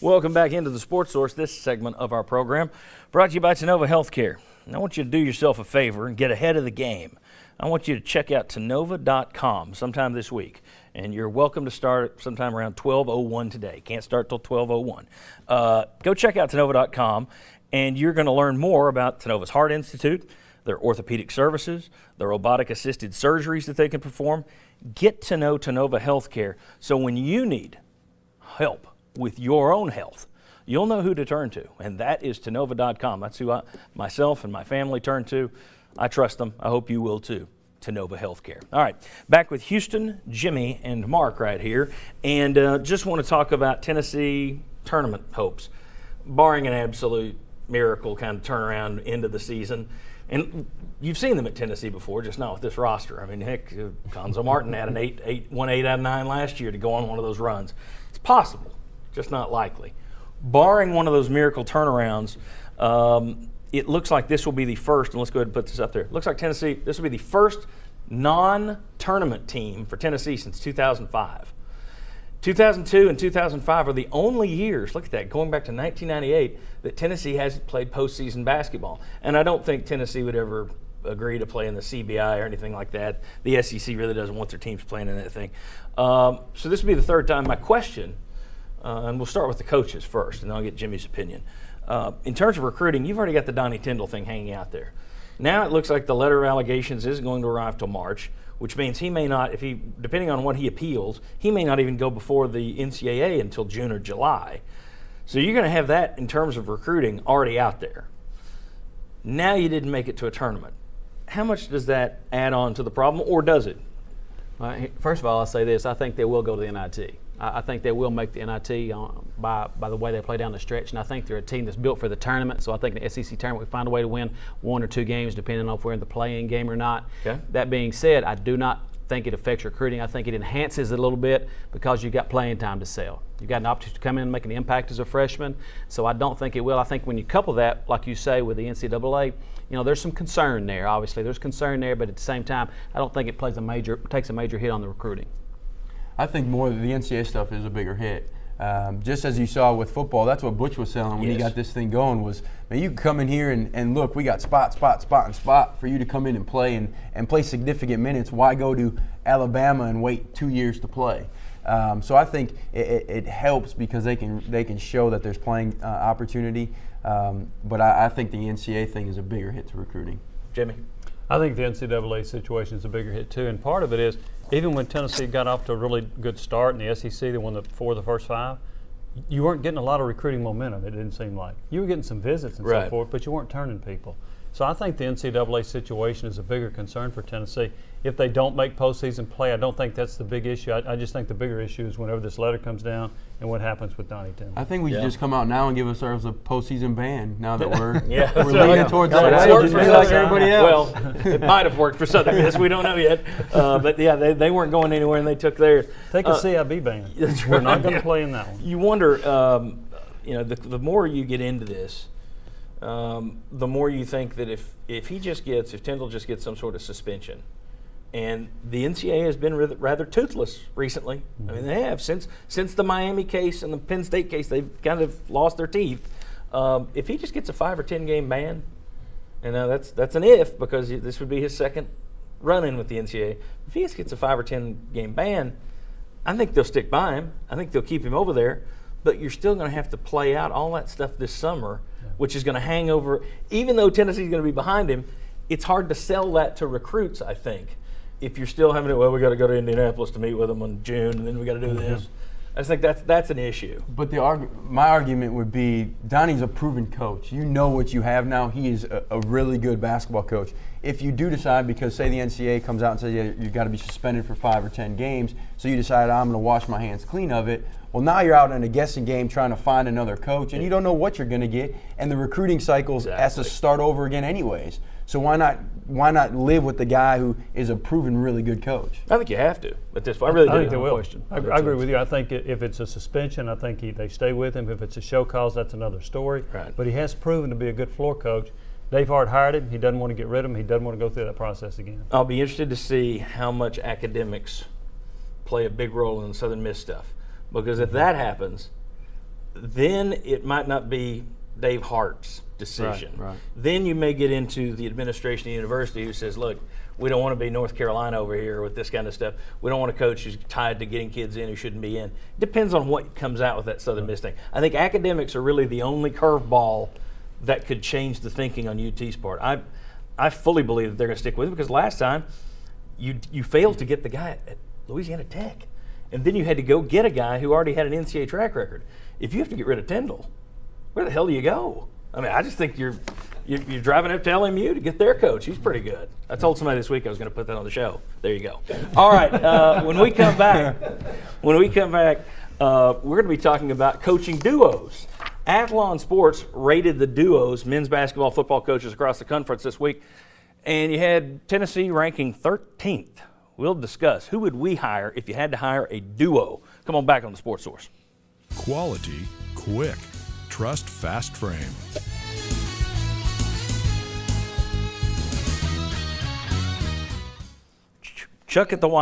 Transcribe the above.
Welcome back into the Sports Source, this segment of our program, brought to you by Tennova Healthcare. And I want you to do yourself a favor and get ahead of the game. I want you to check out Tennova.com sometime this week. And you're welcome to start sometime around 12:01 today. Can't start till 12:01. Go check out Tennova.com, and you're going to learn more about Tennova's Heart Institute, their orthopedic services, the robotic-assisted surgeries that they can perform. Get to know Tennova Healthcare so when you need help with your own health, you'll know who to turn to, and that is Tennova.com. That's who myself and my family turn to. I trust them. I hope you will too. Tennova Healthcare. All right, back with Houston, Jimmy, and Mark right here, and just want to talk about Tennessee tournament hopes, barring an absolute miracle kind of turnaround into the season. And you've seen them at Tennessee before, just not with this roster. I mean, heck, Gonzo Martin had won 8 out of 9 last year to go on one of those runs. It's possible, just not likely. Barring one of those miracle turnarounds, it looks like this will be the first, and let's go ahead and put this up there. It looks like Tennessee, this will be the first non-tournament team for Tennessee since 2005. 2002 and 2005 are the only years, look at that, going back to 1998, that Tennessee hasn't played postseason basketball. And I don't think Tennessee would ever agree to play in the CBI or anything like that. The SEC really doesn't want their teams playing in that thing. So this will be the third time. My question, and we'll start with the coaches first, and then I'll get Jimmy's opinion. In terms of recruiting, you've already got the Donnie Tyndall thing hanging out there. Now it looks like the letter of allegations isn't going to arrive till March, which means he may not, depending on what he appeals, he may not even go before the NCAA until June or July. So you're going to have that in terms of recruiting already out there. Now you didn't make it to a tournament. How much does that add on to the problem, or does it? First of all, I'll say this. I think they will go to the NIT. I think they will make the NIT by the way they play down the stretch, and I think they're a team that's built for the tournament. So I think the SEC tournament, we find a way to win 1 or 2 games, depending on if we're in the play-in game or not. Okay. That being said, I do not think it affects recruiting. I think it enhances it a little bit because you've got playing time to sell. You've got an opportunity to come in and make an impact as a freshman. So I don't think it will. I think when you couple that, like you say, with the NCAA, there's some concern there. Obviously, there's concern there, but at the same time, I don't think it takes a major hit on the recruiting. I think more of the NCAA stuff is a bigger hit. Just as you saw with football, that's what Butch was selling when he got this thing going was, man, you can come in here and look, we got spot for you to come in and play and play significant minutes. Why go to Alabama and wait 2 years to play? So I think it helps because they can show that there's playing opportunity. But I think the NCAA thing is a bigger hit to recruiting. Jimmy? I think the NCAA situation is a bigger hit too, and part of it is even when Tennessee got off to a really good start in the SEC, they won 4 of the first 5, you weren't getting a lot of recruiting momentum, it didn't seem like. You were getting some visits and so forth, but you weren't turning people. So I think the NCAA situation is a bigger concern for Tennessee. If they don't make postseason play, I don't think that's the big issue. I just think the bigger issue is whenever this letter comes down and what happens with Donnie Tyndall. I think we should just come out now and give ourselves a postseason ban now that we're we're leaning towards that. Just like everybody else. Well, it might have worked for Southern Miss. We don't know yet. But yeah, they weren't going anywhere and they took theirs. Take a CIB ban. We're not going to play in that one. You wonder, the more you get into this, the more you think that if Tyndall just gets some sort of suspension, and the NCAA has been rather toothless recently. I mean, they have since the Miami case and the Penn State case, they've kind of lost their teeth. If he just gets a 5 or 10 game ban, and that's an if because this would be his second run-in with the NCAA. If he just gets a 5 or 10 game ban, I think they'll stick by him. I think they'll keep him over there. But you're still going to have to play out all that stuff this summer, which is going to hang over. Even though Tennessee's going to be behind him, it's hard to sell that to recruits, I think. If you're still having we got to go to Indianapolis to meet with them in June, and then we got to do this. I just think that's an issue. But my argument would be Donnie's a proven coach. You know what you have now. He is a really good basketball coach. If you do decide, because say the NCAA comes out and says you've got to be suspended for 5 or 10 games, so you decide I'm going to wash my hands clean of it. Well, now you're out in a guessing game trying to find another coach, and you don't know what you're going to get, and the recruiting cycle has to start over again anyways. So why not live with the guy who is a proven really good coach? I think you have to. But I really think they will. I agree with you. I think if it's a suspension, I think they stay with him. If it's a show cause, that's another story. Right. But he has proven to be a good floor coach. Dave Hart hired him. He doesn't want to get rid of him. He doesn't want to go through that process again. I'll be interested to see how much academics play a big role in the Southern Miss stuff. Because if that happens, then it might not be Dave Hart's decision. Right. Then you may get into the administration of the university who says, look, we don't want to be North Carolina over here with this kind of stuff. We don't want a coach who's tied to getting kids in who shouldn't be in. Depends on what comes out with that Southern Miss thing. I think academics are really the only curveball that could change the thinking on UT's part. I fully believe that they're going to stick with it because last time you failed to get the guy at Louisiana Tech. And then you had to go get a guy who already had an NCAA track record. If you have to get rid of Tyndall, where the hell do you go? I mean, I just think you're driving up to LMU to get their coach. He's pretty good. I told somebody this week I was going to put that on the show. There you go. All right, when we come back, we're going to be talking about coaching duos. Athlon Sports rated the duos, men's basketball, football coaches across the conference this week, and you had Tennessee ranking 13th. We'll discuss who would we hire if you had to hire a duo. Come on back on the Sports Source. Quality, quick. Trust Fast Frame. Chuck at the